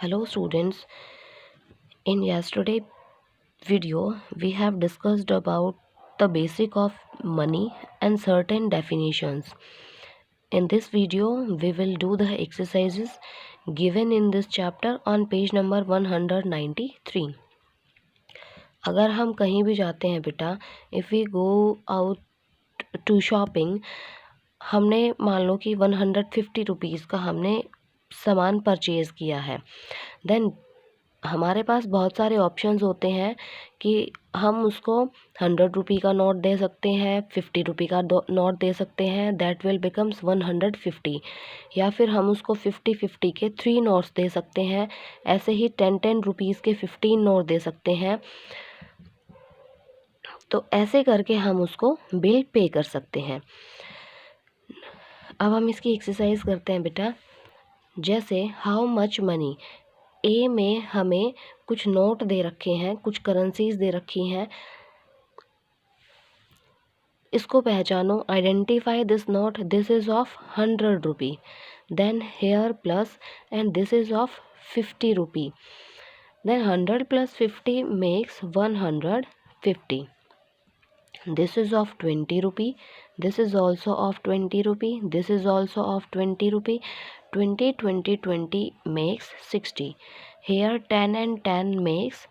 Hello students, in yesterday video we have discussed about the basic of money and certain definitions. In this video we will do the exercises given in this chapter on page number 193. अगर हम कहीं भी जाते हैं बेटा, if we go out to shopping, हमने मान लो कि 150 रुपीज़ का हमने सामान परचेज़ किया है, देन हमारे पास बहुत सारे ऑप्शंस होते हैं कि हम उसको 100 रुपी का नोट दे सकते हैं, 50 रुपी का नोट दे सकते हैं, दैट विल बिकम्स 150, या फिर हम उसको 50-50 के 3 नोट्स दे सकते हैं, ऐसे ही 10-10 रुपीज़ के 15 नोट दे सकते हैं। तो ऐसे करके हम उसको बिल पे कर सकते हैं। अब हम इसकी एक्सरसाइज करते हैं बेटा। जैसे हाउ मच मनी, ए में हमें कुछ नोट दे रखे हैं, कुछ करेंसीज दे रखी हैं, इसको पहचानो। Identify this note, this is of 100 rupee, then here plus and this is of 50 rupee, then 100 plus 50 makes 150. This is of 20 rupee, this is also of 20 rupee, this is also of 20 rupee. 20 20 20 makes 60. Here 10 and 10 makes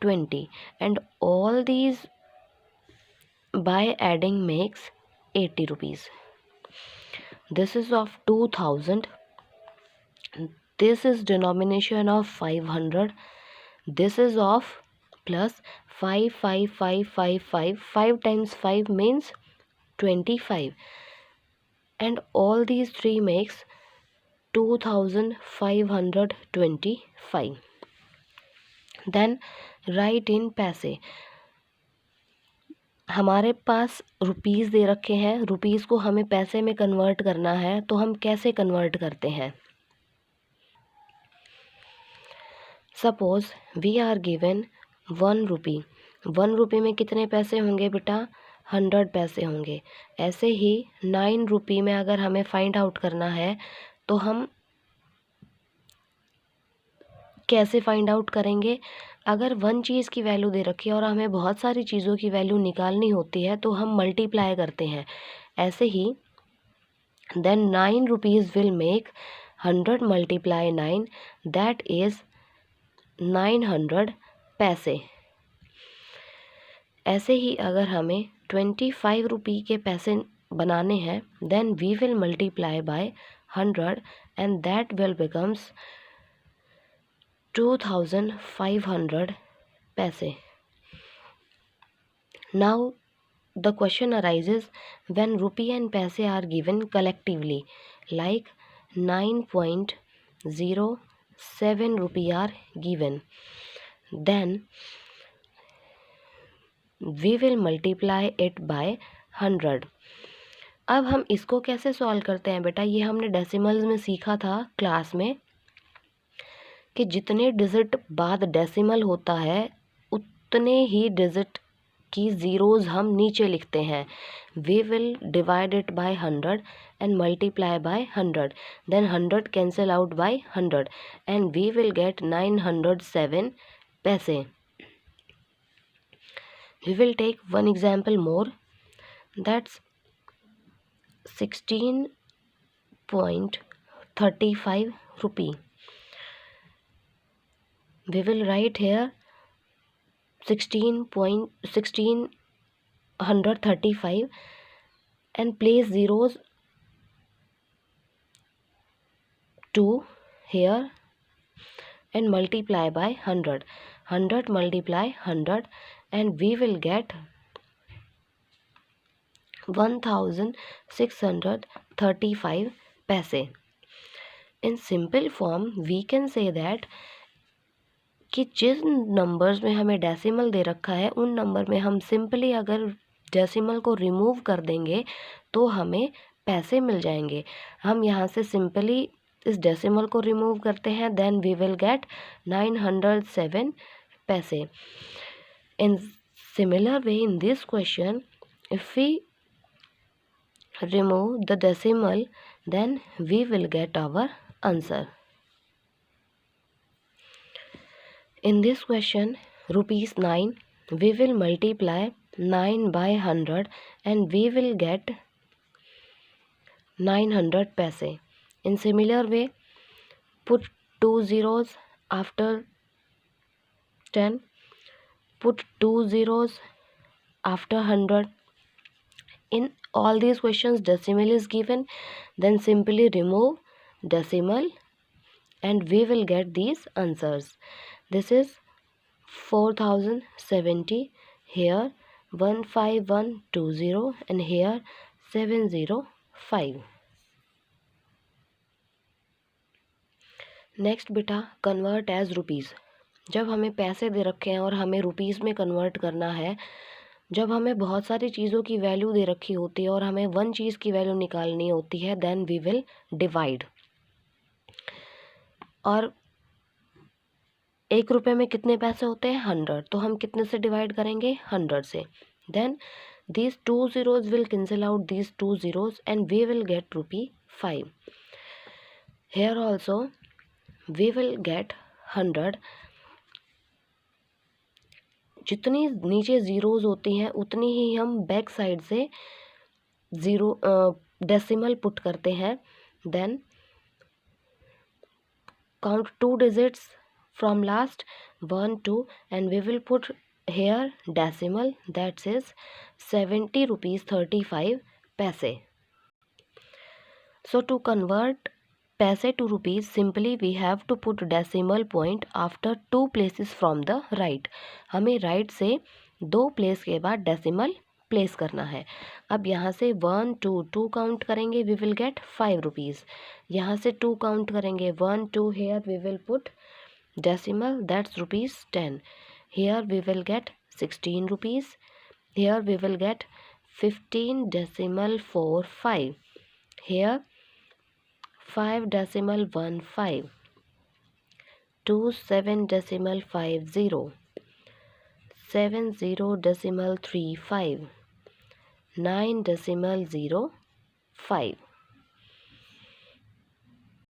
20, and all these by adding makes 80 rupees. This is of 2000, this is denomination of 500, this is of plus 5 5 5 5 5, 5 times 5 means 25, and all these three makes 2525. Then write in पैसे। हमारे पास rupees दे रखे हैं, rupees को हमें पैसे में convert करना है, तो हम कैसे कन्वर्ट करते हैं। सपोज वी आर गिवन 1 रुपी, 1 रुपी में कितने पैसे होंगे बेटा, 100 पैसे होंगे। ऐसे ही 9 रुपी में अगर हमें फाइंड आउट करना है तो हम कैसे फाइंड आउट करेंगे। अगर 1 चीज़ की वैल्यू दे रखी है और हमें बहुत सारी चीज़ों की वैल्यू निकालनी होती है तो हम मल्टीप्लाई करते हैं। ऐसे ही then 9 rupees will make 100 multiply 9, that is 900 पैसे। ऐसे ही अगर हमें 25 रुपी के पैसे बनाने हैं, then we will multiply by 100 and that will becomes 2500 पैसे. Now the question arises when rupee and paise are given collectively, like 9.07 rupee are given, then we will multiply it by 100. अब हम इसको कैसे सॉल्व करते हैं बेटा, ये हमने डेसिमल्स में सीखा था क्लास में कि जितने डिजिट बाद डेसिमल होता है उतने ही डिजिट की ज़ीरोज़ हम नीचे लिखते हैं. We will divide it by 100 and multiply by 100, then 100 cancel out by 100 and we will get 907 पैसे. We will take one example more, that's 16.35 rupee. We will write here 16.1635 and place zeros to here and multiply by 100. 100 multiply 100 and we will get 1635 पैसे. In simple form we can say that कि जिस numbers में हमें decimal दे रखा है उन number में हम सिंपली अगर डेसिमल को रिमूव कर देंगे तो हमें पैसे मिल जाएंगे. हम यहाँ से सिंपली इस डेसिमल को रिमूव करते हैं, देन वी विल गेट 907 पैसे. In similar way in this question if we remove the decimal then we will get our answer. In this question, rupees 9, we will multiply 9 by 100 and we will get 900 paise. In similar way, put 2 zeros after 10, put 2 zeros after 100. In all these questions decimal is given, then simply remove decimal and we will get these answers. This is 4070, here 15120 and here 705. Next बेटा, convert as rupees. जब हमें पैसे दे रखे हैं और हमें rupees में convert करना है, जब हमें बहुत सारी चीज़ों की वैल्यू दे रखी होती है और हमें वन चीज़ की वैल्यू निकालनी होती है, देन वी विल डिवाइड। और 1 रुपये में कितने पैसे होते हैं? 100। तो हम कितने से डिवाइड करेंगे? 100 से। Then these 2 zeros will cancel out these 2 zeros and we will get ₹5. Here also we will get 100. जितनी नीचे ज़ीरोज़ होती हैं उतनी ही हम बैक साइड से ज़ीरो डेसिमल पुट करते हैं। Then count 2 digits from last 1 2 and we will put here decimal, that is 70 rupees 35 paise. So to convert paise to rupees, simply we have to put decimal point after 2 places from the right. हमें right से 2 place के बाद decimal place करना है। अब यहाँ से 1 2 2 count करेंगे, वी विल गेट 5 रुपीज़। यहाँ से 2 काउंट करेंगे, 1 2, here we will put decimal, that's ₹10। Here we will get 16 rupees. Here we will get 15 decimal 4 5। हेयर 5 decimal 1 5, 2 7 decimal 5 0, 7 0 decimal 3 5, 9 decimal 0 5।